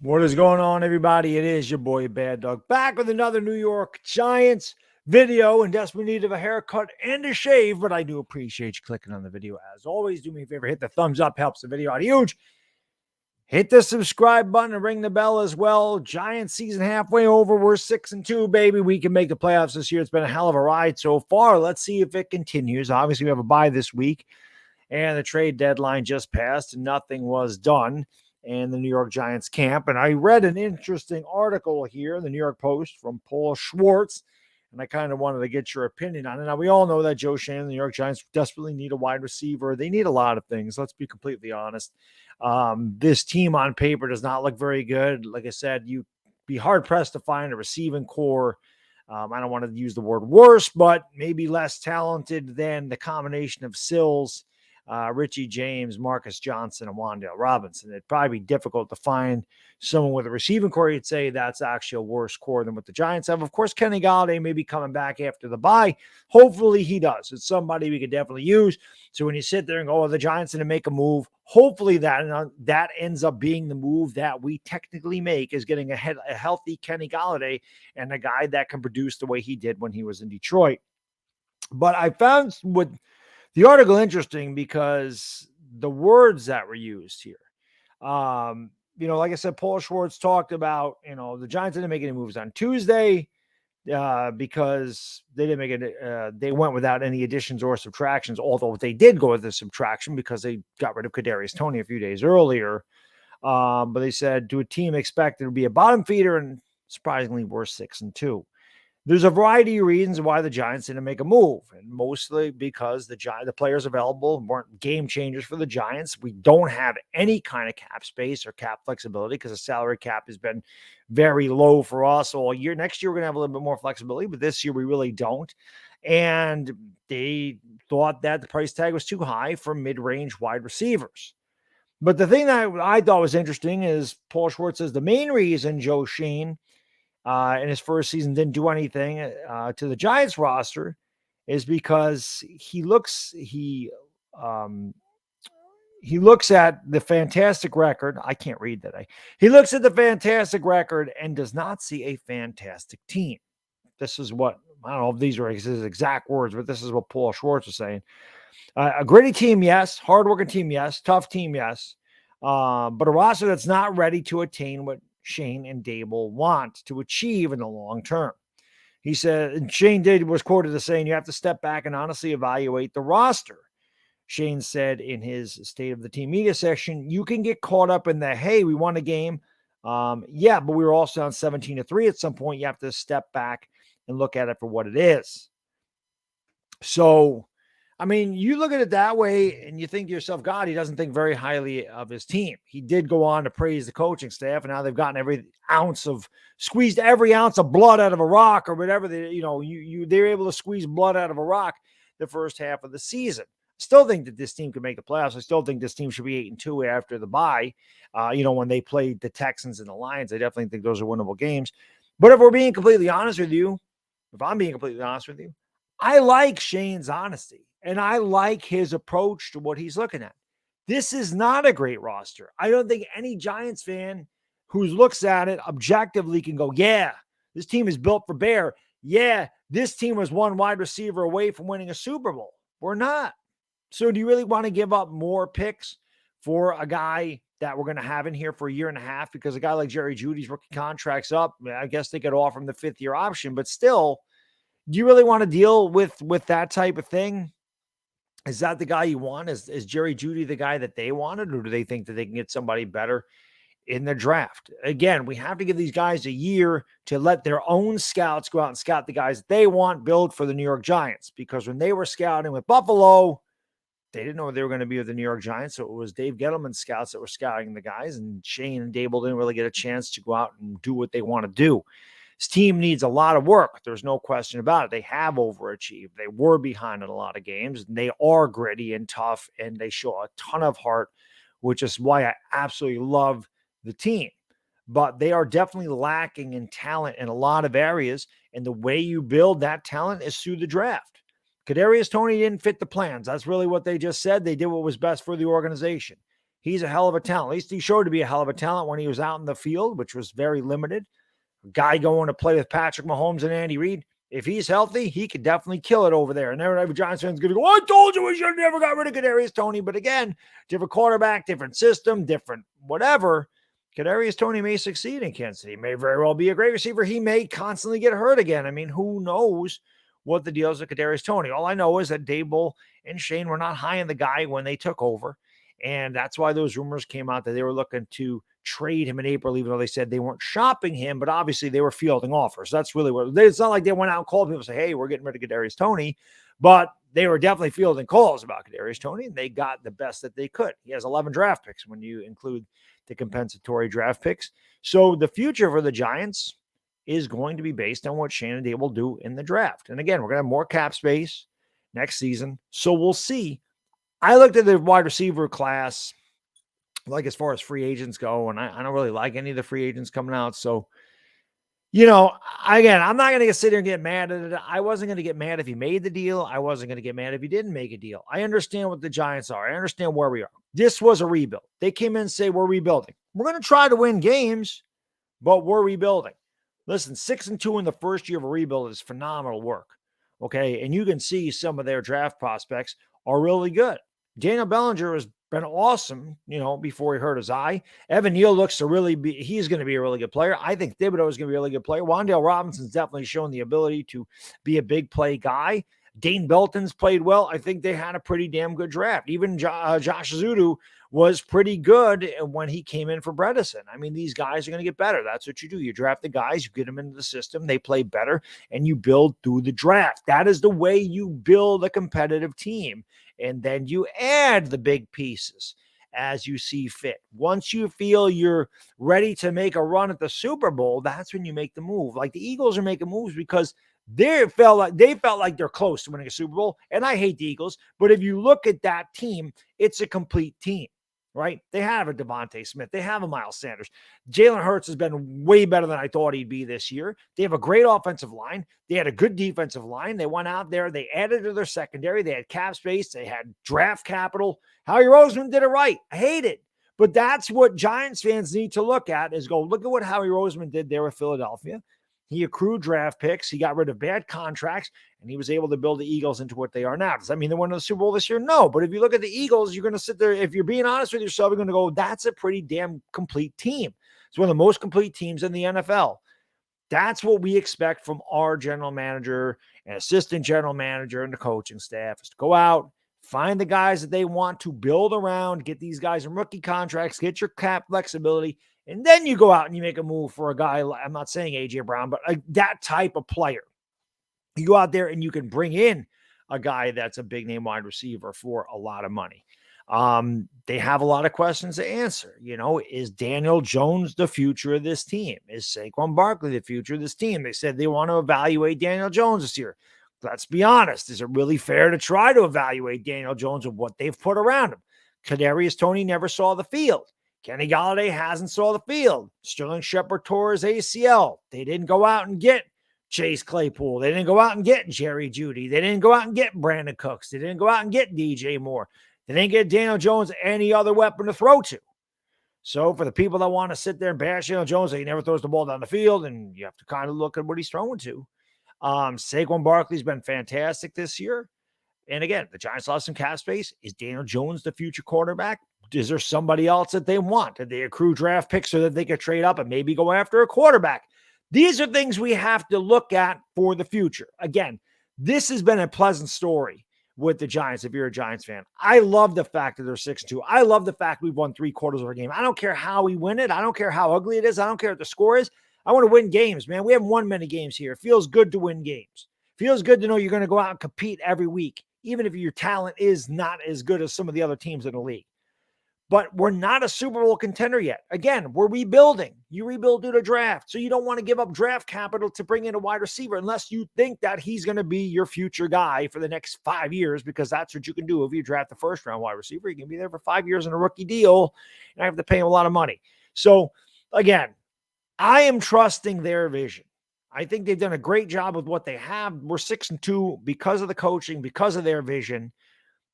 What is going on, everybody? It is your boy Baddog back with another New York Giants video in desperate need of a haircut and a shave, but I do appreciate you clicking on the video. As always, do me a favor, hit the thumbs up, helps the video out huge. Hit the subscribe button and ring the bell as well. Giants season halfway over. We're 6-2, baby. We can make the playoffs this year. It's been a hell of a ride so far. Let's see if it continues. Obviously, we have a bye this week, and the trade deadline just passed, and nothing was done in the New York Giants camp. And I read an interesting article here in the New York Post from Paul Schwartz, and I kind of wanted to get your opinion on it. Now, we all know that Joe Schoen and the New York Giants desperately need a wide receiver. They need a lot of things. Let's be completely honest. This team on paper does not look very good. Like I said, you'd be hard-pressed to find a receiving core. I don't want to use the word worse, but maybe less talented than the combination of Sills, Richie James, Marcus Johnson, and Wan'Dale Robinson. It'd probably be difficult to find someone with a receiving core you'd say that's actually a worse core than what the Giants have. Of course, Kenny Golladay may be coming back after the bye. Hopefully he does. It's somebody we could definitely use. So when you sit there and go, oh, the Giants are going to make a move, hopefully that ends up being the move that we technically make, is getting a healthy Kenny Golladay and a guy that can produce the way he did when he was in Detroit. But I found with the article interesting because the words that were used here. Like I said, Paul Schwartz talked about, the Giants didn't make any moves on Tuesday because they didn't make it. They went without any additions or subtractions, although they did go with a subtraction because they got rid of Kadarius Toney a few days earlier. But they said, do a team expect it to be a bottom feeder? And surprisingly, we're 6-2. There's a variety of reasons why the Giants didn't make a move, and mostly because the players available weren't game changers for the Giants. We don't have any kind of cap space or cap flexibility because the salary cap has been very low for us all year. Next year, we're going to have a little bit more flexibility, but this year we really don't. And they thought that the price tag was too high for mid-range wide receivers. But the thing that I thought was interesting is Paul Schwartz says the main reason Joe Schoen in his first season didn't do anything to the Giants roster is because he looks at the fantastic record. I can't read that. He looks at the fantastic record and does not see a fantastic team. This is what, I don't know if these are his exact words, but this is what Paul Schwartz was saying. A gritty team, yes. Hardworking team, yes. Tough team, yes. But a roster that's not ready to attain what Shane and Dable want to achieve in the long term. He said, and Shane was quoted as saying, you have to step back and honestly evaluate the roster. Shane said in his State of the Team media section, you can get caught up in the, hey, we won a game. But we were also down 17-3 at some point. You have to step back and look at it for what it is. So, I mean, you look at it that way and you think to yourself, God, he doesn't think very highly of his team. He did go on to praise the coaching staff, and now they've gotten squeezed every ounce of blood out of a rock or whatever. They're able to squeeze blood out of a rock the first half of the season. Still think that this team could make the playoffs. I still think this team should be 8-2 after the bye. When they played the Texans and the Lions, I definitely think those are winnable games. But if I'm being completely honest with you, I like Shane's honesty. And I like his approach to what he's looking at. This is not a great roster. I don't think any Giants fan who looks at it objectively can go, yeah, this team is built for bear. Yeah, this team was one wide receiver away from winning a Super Bowl. We're not. So do you really want to give up more picks for a guy that we're going to have in here for a year and a half? Because a guy like Jerry Jeudy's rookie contract's up. I guess they could offer him the 5th-year option. But still, do you really want to deal with that type of thing? Is that the guy you want? Is Jerry Jeudy the guy that they wanted, or do they think that they can get somebody better in the draft? Again, we have to give these guys a year to let their own scouts go out and scout the guys that they want, build for the New York Giants. Because when they were scouting with Buffalo, they didn't know they were going to be with the New York Giants. So it was Dave Gettleman's scouts that were scouting the guys, and Shane and Dable didn't really get a chance to go out and do what they want to do. This team needs a lot of work. There's no question about it. They have overachieved. They were behind in a lot of games. They are gritty and tough, and they show a ton of heart, which is why I absolutely love the team. But they are definitely lacking in talent in a lot of areas, and the way you build that talent is through the draft. Kadarius Toney didn't fit the plans. That's really what they just said. They did what was best for the organization. He's a hell of a talent. At least he showed to be a hell of a talent when he was out in the field, which was very limited. A guy going to play with Patrick Mahomes and Andy Reid. If he's healthy, he could definitely kill it over there. And every Giants fan's going to go, I told you we should have never got rid of Kadarius Toney. But again, different quarterback, different system, different whatever. Kadarius Toney may succeed in Kansas City. He may very well be a great receiver. He may constantly get hurt again. I mean, who knows what the deal is with Kadarius Toney? All I know is that Dable and Shane were not high on the guy when they took over. And that's why those rumors came out that they were looking to trade him in April, even though they said they weren't shopping him, but obviously they were fielding offers. That's really what it's not like they went out and called people and say, hey, we're getting rid of Kadarius Toney, but they were definitely fielding calls about Kadarius Toney, and they got the best that they could. He has 11 draft picks when you include the compensatory draft picks. So the future for the Giants is going to be based on what Shannon Day will do in the draft. And again, we're going to have more cap space next season, so we'll see. I looked at the wide receiver class, like as far as free agents go, and I don't really like any of the free agents coming out. So, again, I'm not going to sit here and get mad at it. I wasn't going to get mad if he made the deal. I wasn't going to get mad if he didn't make a deal. I understand what the Giants are. I understand where we are. This was a rebuild. They came in and say, we're rebuilding. We're going to try to win games, but we're rebuilding. Listen, 6-2 in the first year of a rebuild is phenomenal work. Okay. And you can see some of their draft prospects are really good. Daniel Bellinger has been awesome, before he hurt his eye. Evan Neal looks to he's going to be a really good player. I think Thibodeau is going to be a really good player. Wan'Dale Robinson's definitely shown the ability to be a big play guy. Dane Belton's played well. I think they had a pretty damn good draft. Even Josh Zudu was pretty good when he came in for Bredesen. I mean, these guys are going to get better. That's what you do. You draft the guys, you get them into the system, they play better, and you build through the draft. That is the way you build a competitive team. And then you add the big pieces as you see fit. Once you feel you're ready to make a run at the Super Bowl, that's when you make the move. Like the Eagles are making moves because they felt like they're close to winning a Super Bowl. And I hate the Eagles, but if you look at that team, it's a complete team, right? They have a Devontae Smith. They have a Miles Sanders. Jalen Hurts has been way better than I thought he'd be this year. They have a great offensive line. They had a good defensive line. They went out there. They added to their secondary. They had cap space. They had draft capital. Howie Roseman did it right. I hate it. But that's what Giants fans need to look at is go, look at what Howie Roseman did there with Philadelphia. He accrued draft picks. He got rid of bad contracts, and he was able to build the Eagles into what they are now. Does that mean they won the Super Bowl this year? No. But if you look at the Eagles, you're going to sit there. If you're being honest with yourself, you're going to go, that's a pretty damn complete team. It's one of the most complete teams in the NFL. That's what we expect from our general manager and assistant general manager and the coaching staff is to go out, find the guys that they want to build around, get these guys in rookie contracts, get your cap flexibility, and then you go out and you make a move for a guy. I'm not saying A.J. Brown, but that type of player. You go out there and you can bring in a guy that's a big name wide receiver for a lot of money. They have a lot of questions to answer. Is Daniel Jones the future of this team? Is Saquon Barkley the future of this team? They said they want to evaluate Daniel Jones this year. Let's be honest. Is it really fair to try to evaluate Daniel Jones with what they've put around him? Kadarius Toney never saw the field. Kenny Golladay hasn't saw the field. Sterling Shepard tore his ACL. They didn't go out and get Chase Claypool. They didn't go out and get Jerry Jeudy. They didn't go out and get Brandon Cooks. They didn't go out and get DJ Moore. They didn't get Daniel Jones any other weapon to throw to. So for the people that want to sit there and bash Daniel Jones, he never throws the ball down the field, and you have to kind of look at what he's throwing to. Saquon Barkley's been fantastic this year. And again, the Giants lost some cap space. Is Daniel Jones the future quarterback? Is there somebody else that they want? Did they accrue draft picks so that they could trade up and maybe go after a quarterback? These are things we have to look at for the future. Again, this has been a pleasant story with the Giants if you're a Giants fan. I love the fact that they're 6-2. I love the fact we've won 3/4 of our game. I don't care how we win it. I don't care how ugly it is. I don't care what the score is. I want to win games, man. We haven't won many games here. It feels good to win games. It feels good to know you're going to go out and compete every week, even if your talent is not as good as some of the other teams in the league. But we're not a Super Bowl contender yet. Again, we're rebuilding. You rebuild due to draft. So you don't want to give up draft capital to bring in a wide receiver unless you think that he's going to be your future guy for the next 5 years, because that's what you can do if you draft the first round wide receiver. You can be there for 5 years in a rookie deal, and I have to pay him a lot of money. So again, I am trusting their vision. I think they've done a great job with what they have. We're 6-2 because of the coaching, because of their vision.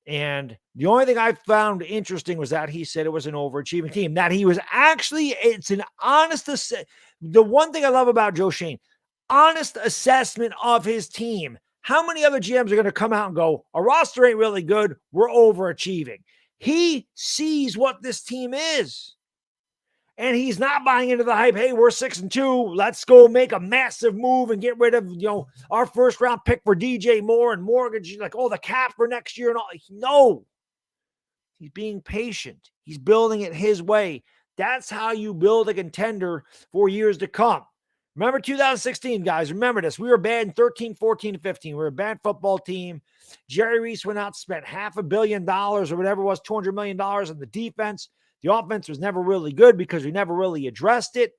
And the only thing I found interesting was that he said it was an overachieving team, that he was actually, it's an honest, the one thing I love about Joe Schoen, honest assessment of his team. How many other GMs are going to come out and go, our roster ain't really good, we're overachieving? He sees what this team is. And he's not buying into the hype. Hey, we're 6-2. Let's go make a massive move and get rid of, our first round pick for DJ Moore and mortgage, like, the cap for next year and all. No, he's being patient. He's building it his way. That's how you build a contender for years to come. Remember 2016, guys. Remember this. We were bad in 13, 14, and 15. We were a bad football team. Jerry Reese went out, spent $500 million or whatever it was, $200 million on the defense. The offense was never really good because we never really addressed it.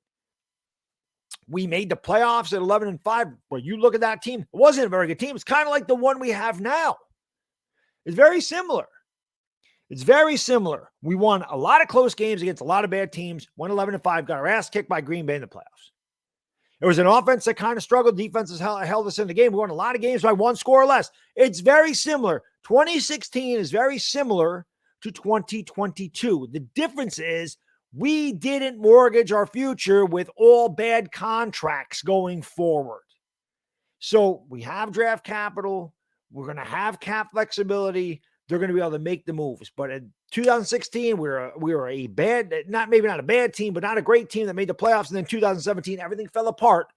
We made the playoffs at 11-5. But you look at that team, it wasn't a very good team. It's kind of like the one we have now. It's very similar. It's very similar. We won a lot of close games against a lot of bad teams, went 11-5, got our ass kicked by Green Bay in the playoffs. It was an offense that kind of struggled. Defenses held us in the game. We won a lot of games by one score or less. It's very similar. 2016 is very similar to 2022. The difference is we didn't mortgage our future with all bad contracts going forward. So we have draft capital. We're going to have cap flexibility. They're going to be able to make the moves. But in 2016, we were a bad, maybe not a bad team, but not a great team that made the playoffs. And then 2017, everything fell apart.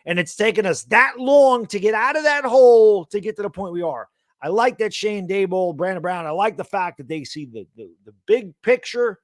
And it's taken us that long to get out of that hole to get to the point we are. I like that Shane Daboll, Brandon Brown, I like the fact that they see the big picture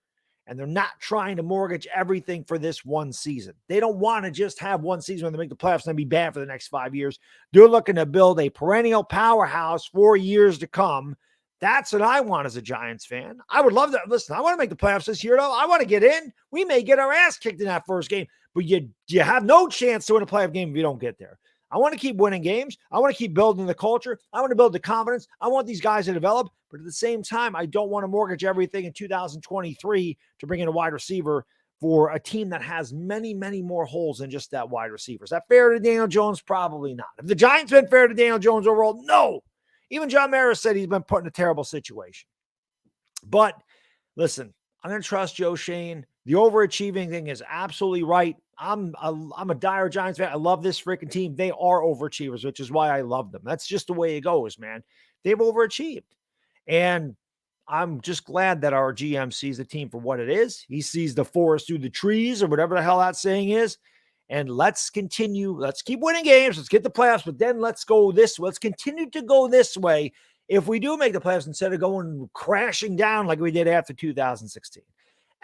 and they're not trying to mortgage everything for this one season. They don't want to just have one season when they make the playoffs and then be bad for the next 5 years. They're looking to build a perennial powerhouse for years to come. That's what I want as a Giants fan. I would love to. Listen, I want to make the playoffs this year, though. I want to get in. We may get our ass kicked in that first game, but you have no chance to win a playoff game if you don't get there. I want to keep winning games. I want to keep building the culture. I want to build the confidence. I want these guys to develop. But at the same time, I don't want to mortgage everything in 2023 to bring in a wide receiver for a team that has many, many more holes than just that wide receiver. Is that fair to Daniel Jones? Probably not. Have the Giants been fair to Daniel Jones overall? No. Even John Mara said he's been put in a terrible situation. But listen, I'm going to trust Joe Schoen. The overachieving thing is absolutely right. I'm a dire Giants fan. I love this freaking team. They are overachievers, which is why I love them. That's just the way it goes, man. They've overachieved. And I'm just glad that our GM sees the team for what it is. He sees the forest through the trees or whatever the hell that saying is. And let's continue. Let's keep winning games. Let's get the playoffs. But then let's go this way. Let's continue to go this way if we do make the playoffs instead of going crashing down like we did after 2016.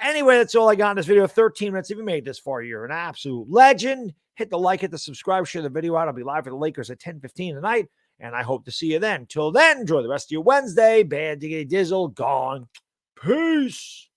Anyway, that's all I got in this video. 13 minutes. If you made it this far, you're an absolute legend. Hit the like, hit the subscribe, share the video out. I'll be live for the Lakers at 10:15 tonight. And I hope to see you then. Till then, enjoy the rest of your Wednesday. Bad Diggity Dizzle, gone. Peace.